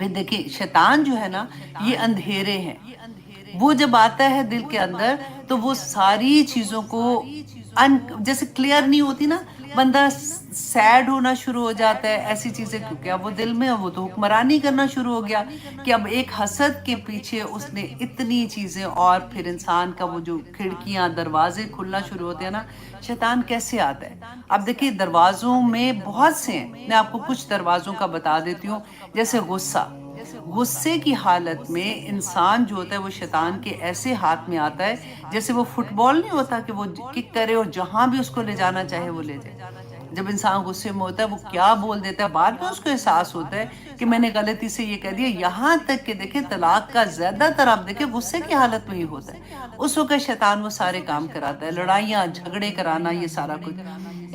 پھر دیکھیں شیطان جو ہے نا یہ اندھیرے ہیں، وہ جب آتا ہے دل کے اندر تو وہ ساری چیزوں کو جیسے کلیئر نہیں ہوتی نا، بندہ سیڈ ہونا شروع ہو جاتا ہے، ایسی چیزیں، کیونکہ اب وہ دل میں وہ تو حکمرانی کرنا شروع ہو گیا کہ اب ایک حسد کے پیچھے اس نے اتنی چیزیں، اور پھر انسان کا وہ جو کھڑکیاں دروازے کھلنا شروع ہوتے ہیں نا، شیطان کیسے آتا ہے؟ اب دیکھیں دروازوں میں بہت سے ہیں، میں آپ کو کچھ دروازوں کا بتا دیتی ہوں، جیسے غصہ، غصے کی حالت میں انسان جو ہوتا ہے وہ شیطان کے ایسے ہاتھ میں آتا ہے جیسے وہ فٹ بال نہیں ہوتا کہ وہ کک کرے اور جہاں بھی اس کو لے جانا چاہے وہ لے جائے۔ جب انسان غصے میں ہوتا ہے وہ کیا بول دیتا ہے، بعد میں اس کو احساس ہوتا ہے کہ میں نے غلطی سے یہ کہہ دیا، یہاں تک کہ دیکھیں طلاق کا زیادہ تر آپ دیکھیں غصے کی حالت میں ہی ہوتا ہے، اس وقت شیطان وہ سارے کام کراتا ہے، لڑائیاں جھگڑے کرانا، یہ سارا کچھ۔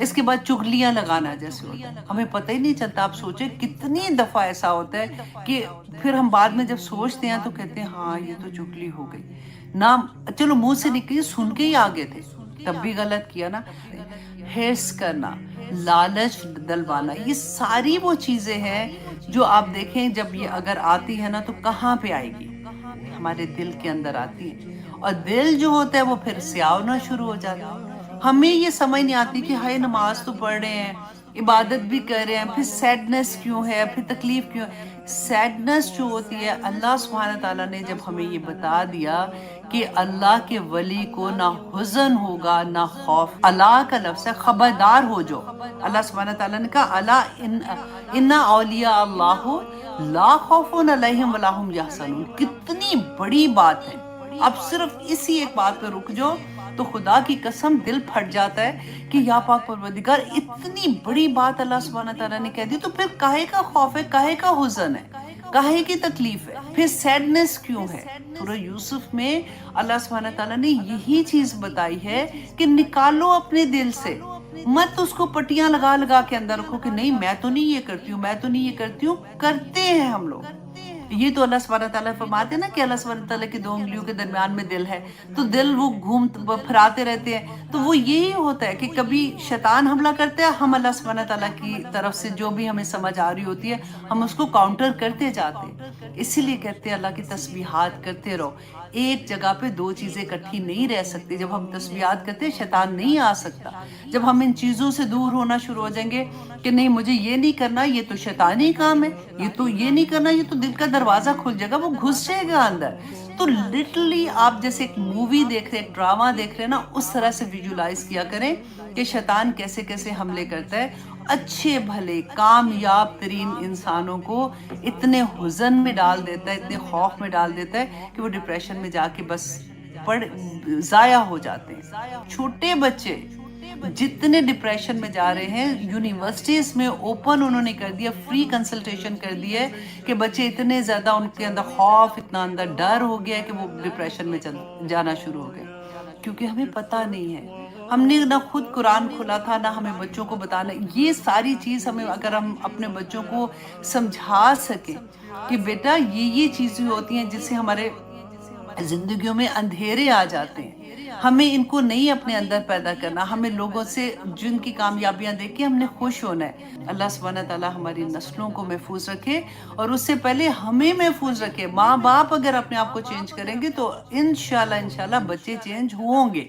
اس کے بعد چغلیاں لگانا جیسے ہوتا ہے، ہمیں پتہ ہی نہیں چلتا، آپ سوچیں کتنی دفعہ ایسا ہوتا ہے کہ پھر ہم بعد میں جب سوچتے ہیں تو کہتے ہیں ہاں یہ تو چغلی ہو گئی، نہ چلو منہ سے نکلی، سن کے ہی آگے تھے تب بھی غلط کیا نا۔ حرص کرنا، لالچ دلوانا، یہ ساری وہ چیزیں ہیں جو آپ دیکھیں جب یہ اگر آتی ہے نا تو کہاں پہ آئے گی؟ ہمارے دل کے اندر آتی ہے، اور دل جو ہوتا ہے وہ پھر سیاونا شروع ہو جاتا ہے۔ ہمیں یہ سمجھ نہیں آتی کہ ہائے نماز تو پڑھ رہے ہیں، عبادت بھی کر رہے ہیں، پھر سیڈنس کیوں ہے، پھر تکلیف کیوں ہے؟ سیڈنس جو ہوتی ہے، اللہ سبحانہ تعالیٰ نے جب ہمیں یہ بتا دیا کہ اللہ کے ولی کو نہ حزن ہوگا نہ خوف، اللہ کا لفظ ہے خبردار ہو جو، اللہ سبحانہ تعالیٰ نے کہا اللہ ان اولیاء اللہ لا خوف علیہم ولا ہم یحزنون، کتنی بڑی بات ہے۔ اب صرف اسی ایک بات پہ رک جاؤ تو خدا کی قسم دل پھٹ جاتا ہے کہ یا پاک پروردگار اتنی بڑی بات اللہ سبحانہ تعالیٰ نے کہہ دی، تو پھر کاہے کا خوف ہے، کاہے کا حزن ہے، کاہے کی تکلیف ہے، پھر سیڈنس کیوں ہے؟ سورہ یوسف میں اللہ سبحانہ تعالیٰ نے یہی چیز بتائی ہے کہ نکالو اپنے دل سے، مت اس کو پٹیاں لگا لگا کے اندر رکھو کہ نہیں میں تو نہیں یہ کرتی ہوں، میں تو نہیں یہ کرتی ہوں، کرتے ہیں ہم لوگ۔ یہ تو اللہ سبحانہ تعالیٰ فرماتے ہیں نا کہ اللہ سبحانہ تعالیٰ کی دو انگلیوں کے درمیان میں دل ہے، تو دل وہ پھراتے رہتے ہیں، تو وہ یہی ہوتا ہے کہ کبھی شیطان حملہ کرتا ہے، ہم اللہ سبحانہ تعالیٰ کی طرف سے جو بھی ہمیں سمجھ آ رہی ہوتی ہے ہم اس کو کاؤنٹر کرتے جاتے ہیں۔ اسی لیے کہتے ہیں اللہ کی تسبیحات کرتے رہو، ایک جگہ پہ دو چیزیں اکٹھی نہیں رہ سکتی، جب ہم تسبیحات کرتے ہیں شیطان نہیں آ سکتا، جب ہم ان چیزوں سے دور ہونا شروع ہو جائیں گے کہ نہیں مجھے یہ نہیں کرنا، یہ تو شیطانی کام ہے، یہ تو یہ نہیں کرنا، یہ تو دل کا دروازہ کھل جائے گا، وہ گھس جائے گا اندر۔ تو لٹرلی آپ جیسے ایک مووی دیکھ رہے، ایک ڈرامہ دیکھ رہے نا، اس طرح سے ویژولائز کیا کریں کہ شیطان کیسے کیسے حملے کرتا ہے، اچھے بھلے کامیاب ترین انسانوں کو اتنے حزن میں ڈال دیتا ہے، اتنے خوف میں ڈال دیتا ہے کہ وہ ڈپریشن میں جا کے بس ضائع ہو جاتے ہیں۔ چھوٹے بچے جتنے ڈپریشن میں جا رہے ہیں، یونیورسٹیز میں اوپن انہوں نے کر دیا، فری کنسلٹیشن کر دی ہے کہ بچے اتنے زیادہ ان کے اندر خوف، اتنا اندر ڈر ہو گیا ہے کہ وہ ڈپریشن میں جانا شروع ہو گئے، کیونکہ ہمیں پتہ نہیں ہے، ہم نے نہ خود قرآن کھلا تھا نہ ہمیں بچوں کو بتانا۔ یہ ساری چیز ہمیں اگر ہم اپنے بچوں کو سمجھا سکیں کہ بیٹا یہ چیزیں ہوتی ہیں جس سے ہمارے زندگیوں میں اندھیرے آ جاتے ہیں، ہمیں ان کو نہیں اپنے اندر پیدا کرنا، ہمیں لوگوں سے جن کی کامیابیاں دیکھ کے ہم نے خوش ہونا ہے۔ اللہ سبحانہ تعالیٰ ہماری نسلوں کو محفوظ رکھے، اور اس سے پہلے ہمیں محفوظ رکھے۔ ماں باپ اگر اپنے آپ کو چینج کریں گے تو انشاءاللہ بچے چینج ہوں گے۔